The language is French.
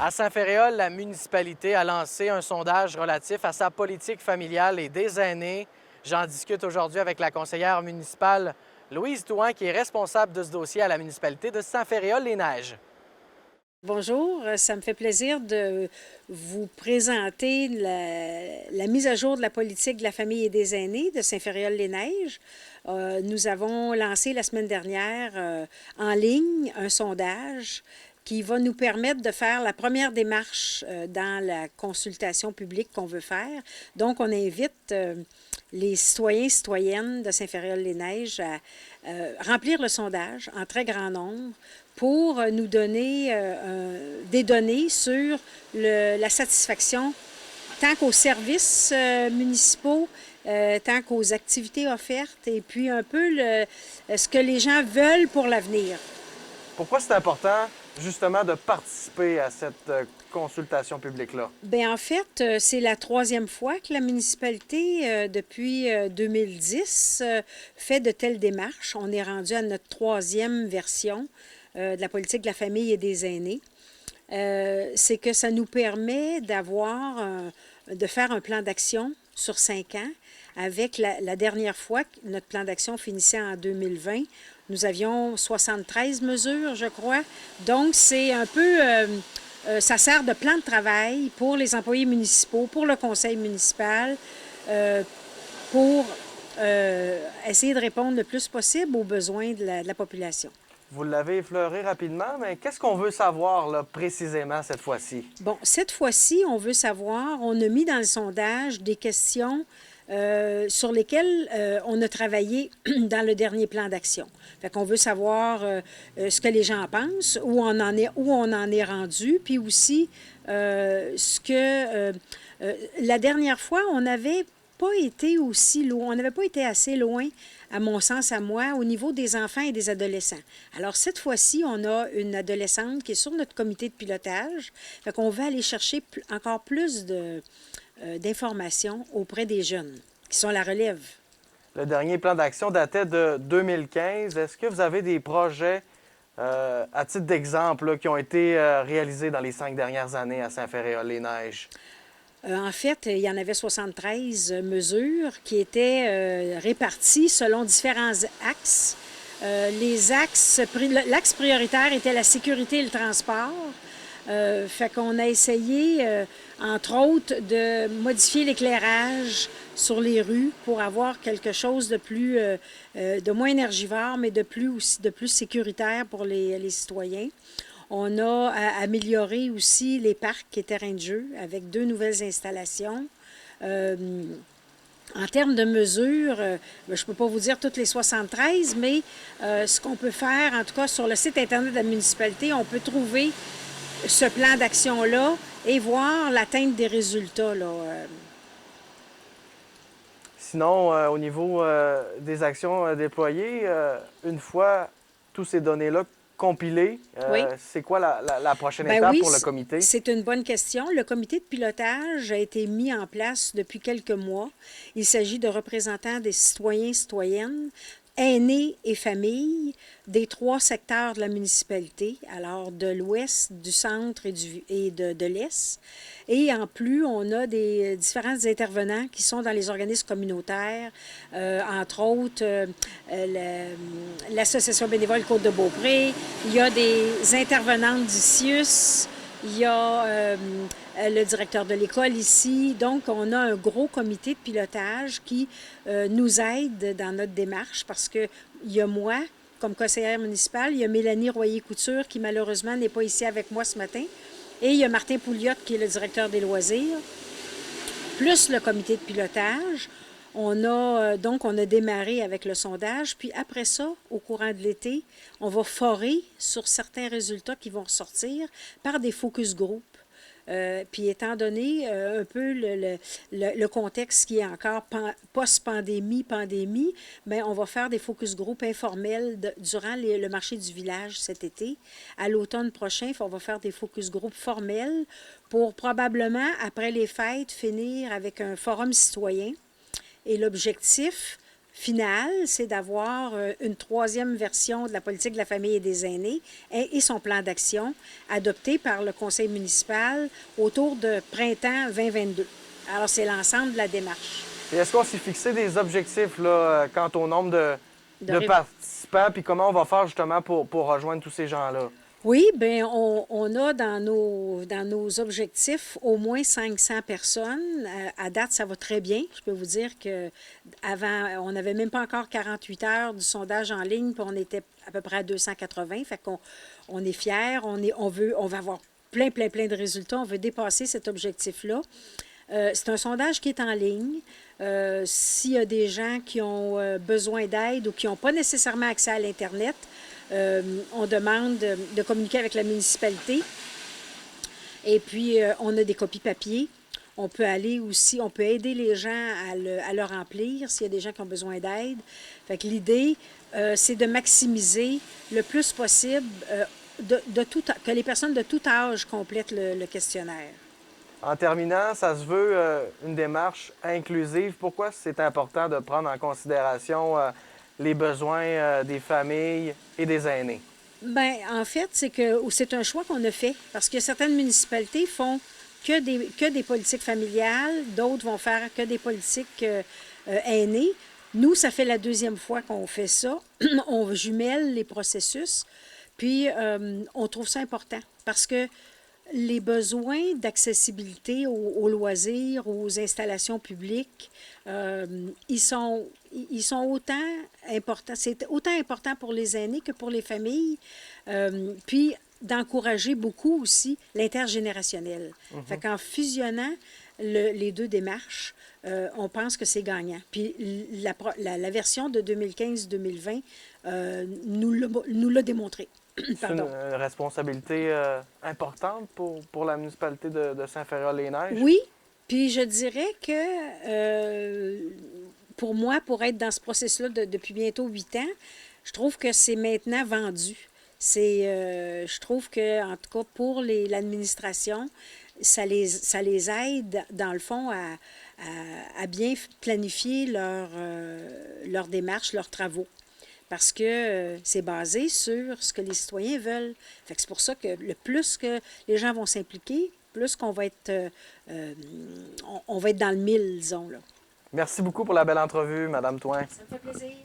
À Saint-Féréol, la municipalité a lancé un sondage relatif à sa politique familiale et des aînés. J'en discute aujourd'hui avec la conseillère municipale Louise Touin, qui est responsable de ce dossier à la municipalité de Saint-Féréol-les-Neiges. Bonjour, ça me fait plaisir de vous présenter la mise à jour de la politique de la famille et des aînés de Saint-Féréol-les-Neiges. Nous avons lancé la semaine dernière en ligne un sondage qui va nous permettre de faire la première démarche dans la consultation publique qu'on veut faire. Donc, on invite les citoyens et citoyennes de Saint-Féréol-les-Neiges à remplir le sondage en très grand nombre pour nous donner des données sur la satisfaction tant qu'aux services municipaux, tant qu'aux activités offertes et puis un peu ce que les gens veulent pour l'avenir. Pourquoi c'est important, justement, de participer à cette consultation publique-là? Bien, en fait, c'est la troisième fois que la municipalité, depuis 2010, fait de telles démarches. On est rendu à notre troisième version de la politique de la famille et des aînés. C'est que ça nous permet de faire un plan d'action sur 5 ans. Avec la dernière fois, notre plan d'action finissait en 2020. Nous avions 73 mesures, je crois. Donc, c'est un peu... ça sert de plan de travail pour les employés municipaux, pour le conseil municipal, pour essayer de répondre le plus possible aux besoins de la population. Vous l'avez effleuré rapidement, mais qu'est-ce qu'on veut savoir là, précisément cette fois-ci? Bon, cette fois-ci, on veut savoir, on a mis dans le sondage des questions sur lesquelles on a travaillé dans le dernier plan d'action. Fait qu'on veut savoir ce que les gens pensent, où on en est rendu, puis aussi la dernière fois, on n'avait pas été aussi loin, on n'avait pas été assez loin, à mon sens, à moi, au niveau des enfants et des adolescents. Alors, cette fois-ci, on a une adolescente qui est sur notre comité de pilotage. Fait qu'on va aller chercher encore plus d'informations auprès des jeunes, qui sont la relève. Le dernier plan d'action datait de 2015. Est-ce que vous avez des projets, à titre d'exemple, là, qui ont été réalisés dans les 5 dernières années à Saint-Féréol-les-Neiges? En fait, il y en avait 73 mesures qui étaient réparties selon différents axes. L'axe prioritaire était la sécurité et le transport. Fait qu'on a essayé, entre autres, de modifier l'éclairage sur les rues pour avoir quelque chose de moins énergivore, mais de plus sécuritaire pour les citoyens. On a amélioré aussi les parcs et terrains de jeu avec 2 nouvelles installations. En termes de mesures, je ne peux pas vous dire toutes les 73, mais ce qu'on peut faire, en tout cas sur le site Internet de la municipalité, on peut trouver ce plan d'action-là et voir l'atteinte des résultats. Là. Sinon, au niveau des actions déployées, une fois tous ces données-là compilées, Oui. c'est quoi la prochaine Ben étape oui, pour le comité? c'est une bonne question. Le comité de pilotage a été mis en place depuis quelques mois. Il s'agit de représentants des citoyens et citoyennes, aînés et familles des 3 secteurs de la municipalité, alors de l'ouest, du centre et de l'est. Et en plus, on a des différents intervenants qui sont dans les organismes communautaires, entre autres l'Association bénévole Côte-de-Beaupré, il y a des intervenantes du CIUS, il y a le directeur de l'école ici. Donc, on a un gros comité de pilotage qui nous aide dans notre démarche parce qu'il y a moi, comme conseillère municipale, il y a Mélanie Royer-Couture qui malheureusement n'est pas ici avec moi ce matin, et il y a Martin Pouliot qui est le directeur des loisirs, plus le comité de pilotage. On a démarré avec le sondage, puis après ça, au courant de l'été, on va forer sur certains résultats qui vont ressortir par des focus group. Puis étant donné un peu le contexte qui est encore post-pandémie, bien, on va faire des focus group informels durant le marché du village cet été. À l'automne prochain, on va faire des focus group formels pour probablement, après les fêtes, finir avec un forum citoyen. Et l'objectif, final, c'est d'avoir une troisième version de la politique de la famille et des aînés et son plan d'action adopté par le conseil municipal autour de printemps 2022. Alors, c'est l'ensemble de la démarche. Et est-ce qu'on s'est fixé des objectifs là, quant au nombre de De participants, puis comment on va faire justement pour rejoindre tous ces gens-là? Oui, bien, on a dans nos objectifs au moins 500 personnes. À date, ça va très bien. Je peux vous dire qu'avant, on n'avait même pas encore 48 heures du sondage en ligne, puis on était à peu près à 280. Fait qu'on est fiers, on va avoir plein de résultats. On veut dépasser cet objectif-là. C'est un sondage qui est en ligne. S'il y a des gens qui ont besoin d'aide ou qui n'ont pas nécessairement accès à l'Internet, on demande de communiquer avec la municipalité. Et puis, on a des copies papier. On peut aller aussi, on peut aider les gens à le remplir s'il y a des gens qui ont besoin d'aide. Fait que l'idée, c'est de maximiser le plus possible que les personnes de tout âge complètent le questionnaire. En terminant, ça se veut une démarche inclusive. Pourquoi c'est important de prendre en considération les besoins des familles et des aînés? Bien, en fait, c'est un choix qu'on a fait parce que certaines municipalités font que des politiques familiales, d'autres vont faire que des politiques aînées. Nous, ça fait la deuxième fois qu'on fait ça. On jumelle les processus, puis on trouve ça important parce que les besoins d'accessibilité aux loisirs, aux installations publiques, ils sont autant importants. C'est autant important pour les aînés que pour les familles. Puis d'encourager beaucoup aussi l'intergénérationnel. Fait qu'en fusionnant les deux démarches, on pense que c'est gagnant. Puis la version de 2015-2020 nous l'a démontré. C'est une responsabilité importante pour la municipalité de Saint-Féréol-les-Neiges? Oui, puis je dirais que pour moi, pour être dans ce processus-là depuis bientôt 8 ans, je trouve que c'est maintenant vendu. Je trouve que, en tout cas, pour l'administration, ça les aide, dans le fond, à bien planifier leur démarche, leurs travaux. Parce que c'est basé sur ce que les citoyens veulent. Fait que c'est pour ça que le plus que les gens vont s'impliquer, plus qu'on va être, on va être dans le mille, disons, là. Merci beaucoup pour la belle entrevue, Madame Thouin. Ça me fait plaisir.